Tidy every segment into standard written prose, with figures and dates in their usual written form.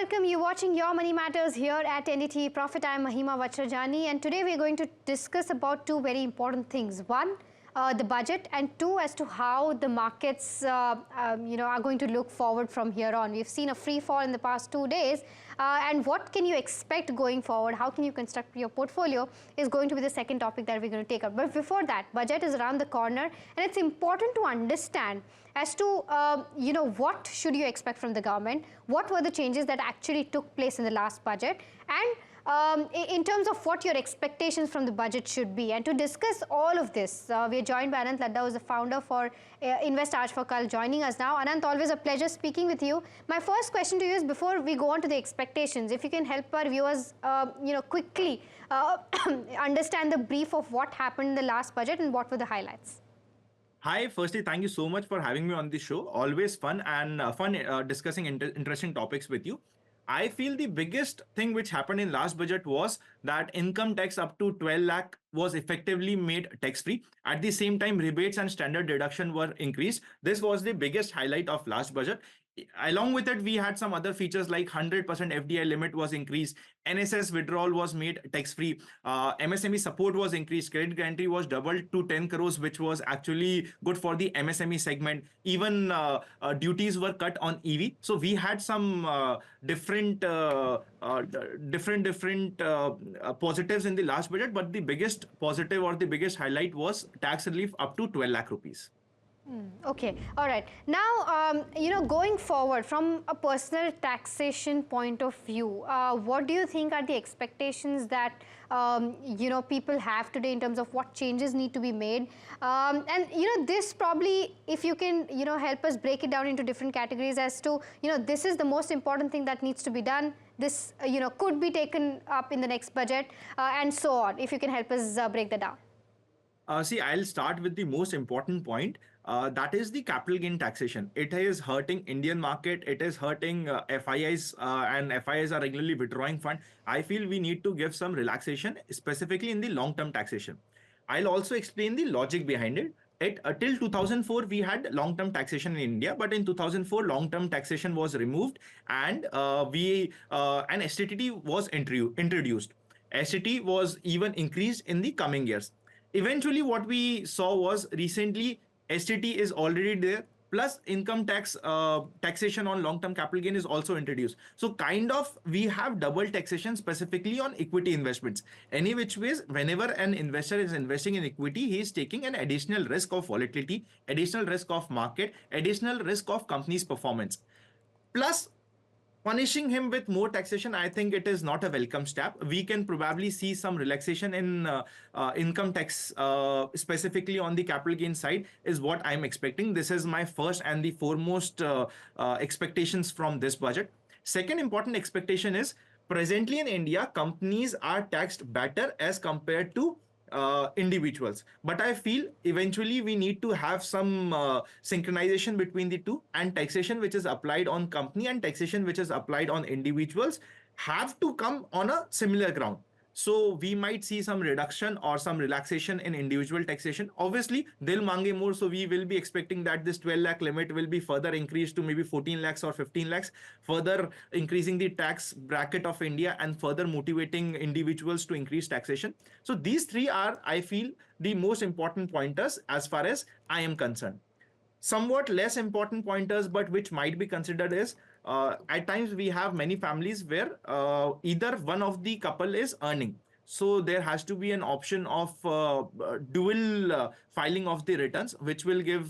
welcome. You're watching Your Money Matters here at NDTV Profit. I'm Mahima Vacharjani, and today we're going to discuss about two very important things. One, the budget, and two, as to how the markets are going to look forward from here on. We've seen a free fall in the past 2 days, and what can you expect going forward? How can you construct your portfolio is going to be the second topic that we're going to take up. But before that, budget is around the corner, and it's important to understand as to what should you expect from the government, what were the changes that actually took place in the last budget, and in terms of what your expectations from the budget should be. And to discuss all of this, we are joined by Anant Ladda, who is the founder for Invest Aaj for Kal, joining us now. Anant, always a pleasure speaking with you. My first question to you is, before we go on to the expectations, if you can help our viewers quickly understand the brief of what happened in the last budget and what were the highlights. Hi, firstly, thank you so much for having me on the show. Always fun discussing interesting topics with you. I feel the biggest thing which happened in last budget was that income tax up to 12 lakh was effectively made tax-free. At the same time, rebates and standard deduction were increased. This was the biggest highlight of last budget. Along with it, we had some other features like 100% FDI limit was increased, NSS withdrawal was made tax-free, MSME support was increased, credit guarantee was doubled to 10 crores, which was actually good for the MSME segment. Even duties were cut on EV. So we had some different positives in the last budget, but the biggest positive or the biggest highlight was tax relief up to 12 lakh rupees. Okay, all right. Now, going forward from a personal taxation point of view, what do you think are the expectations that people have today in terms of what changes need to be made? And this probably, if you can help us break it down into different categories as to this is the most important thing that needs to be done. This could be taken up in the next budget, and so on. If you can help us break that down. See, I'll start with the most important point. That is the capital gain taxation. It is hurting Indian market. It is hurting FIIs, and FIIs are regularly withdrawing fund. I feel we need to give some relaxation, specifically in the long-term taxation. I'll also explain the logic behind it. Till 2004, we had long-term taxation in India, but in 2004, long-term taxation was removed, and an STT was introduced. STT was even increased in the coming years. Eventually, what we saw was recently STT is already there, plus income tax taxation on long-term capital gain is also introduced. So kind of we have double taxation specifically on equity investments. Any which ways, whenever an investor is investing in equity, he is taking an additional risk of volatility, additional risk of market, additional risk of company's performance. Plus, punishing him with more taxation, I think it is not a welcome step. We can probably see some relaxation in income tax, specifically on the capital gain side, is what I'm expecting. This is my first and the foremost expectations from this budget. Second important expectation is, presently in India, companies are taxed better as compared to individuals, but I feel eventually we need to have some synchronization between the two, and taxation which is applied on company and taxation which is applied on individuals have to come on a similar ground. So we might see some reduction or some relaxation in individual taxation. Obviously, they'll mange more, so we will be expecting that this 12 lakh limit will be further increased to maybe 14 lakhs or 15 lakhs, further increasing the tax bracket of India and further motivating individuals to increase taxation. So these three are, I feel, the most important pointers as far as I am concerned. Somewhat less important pointers, but which might be considered, is at times we have many families where either one of the couple is earning. So there has to be an option of dual filing of the returns, which will give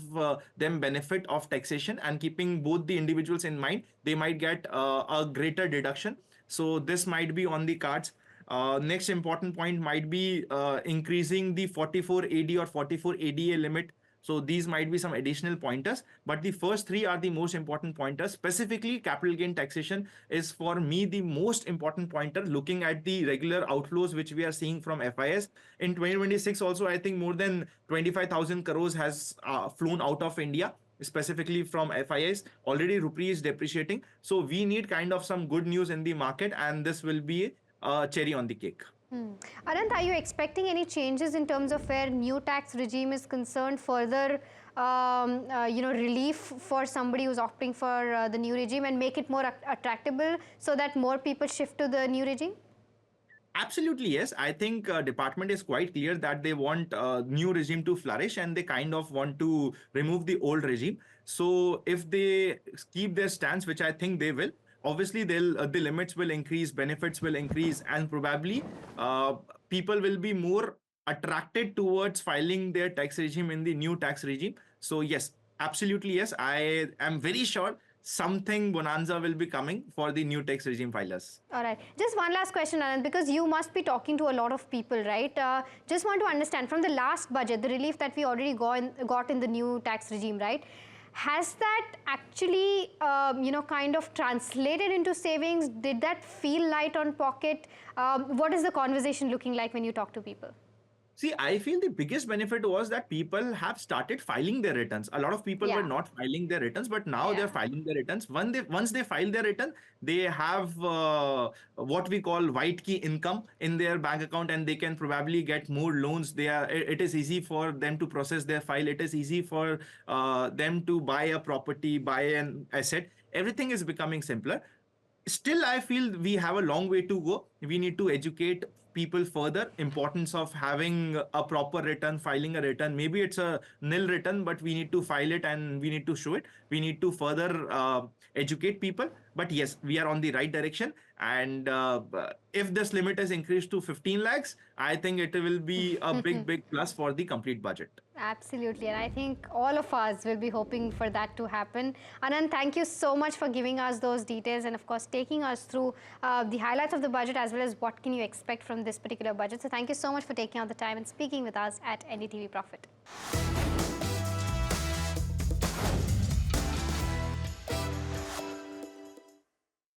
them benefit of taxation, and keeping both the individuals in mind, they might get a greater deduction. So this might be on the cards. Next important point might be increasing the 44 AD or 44 ADA limit. So these might be some additional pointers, but the first three are the most important pointers. Specifically, capital gain taxation is for me the most important pointer, looking at the regular outflows which we are seeing from FIS. In 2026 also, I think more than 25,000 crores has flown out of India, specifically from FIS. Already rupee is depreciating. So we need kind of some good news in the market, and this will be a cherry on the cake. Anant, are you expecting any changes in terms of where new tax regime is concerned, further relief for somebody who's opting for the new regime and make it more attractable so that more people shift to the new regime? Absolutely, yes. I think department is quite clear that they want new regime to flourish and they kind of want to remove the old regime. So if they keep their stance, which I think they will, obviously they'll the limits will increase, benefits will increase, and probably uh, people will be more attracted towards filing their tax regime in the new tax regime. So yes, absolutely yes. I am very sure something bonanza will be coming for the new tax regime filers. All right. Just one last question, Anand, because you must be talking to a lot of people, right? Just want to understand from the last budget, the relief that we already got in the new tax regime, right? Has that actually, kind of translated into savings? Did that feel light on pocket? What is the conversation looking like when you talk to people? See, I feel the biggest benefit was that people have started filing their returns. A lot of people were Yeah. not filing their returns, but now they're Yeah. filing their returns. Once they file their return, they have what we call white key income in their bank account, and they can probably get more loans. It is easy for them to process their file. It is easy for them to buy a property, buy an asset. Everything is becoming simpler. Still, I feel we have a long way to go. We need to educate people further importance of having a proper return, filing a return. Maybe it's a nil return, but we need to file it and we need to show it. We need to further educate people. But yes, we are on the right direction. And if this limit is increased to 15 lakhs, I think it will be a big plus for the complete budget. Absolutely, and I think all of us will be hoping for that to happen. Anand, thank you so much for giving us those details and, of course, taking us through the highlights of the budget as well as what can you expect from this particular budget. So thank you so much for taking out the time and speaking with us at NDTV Profit.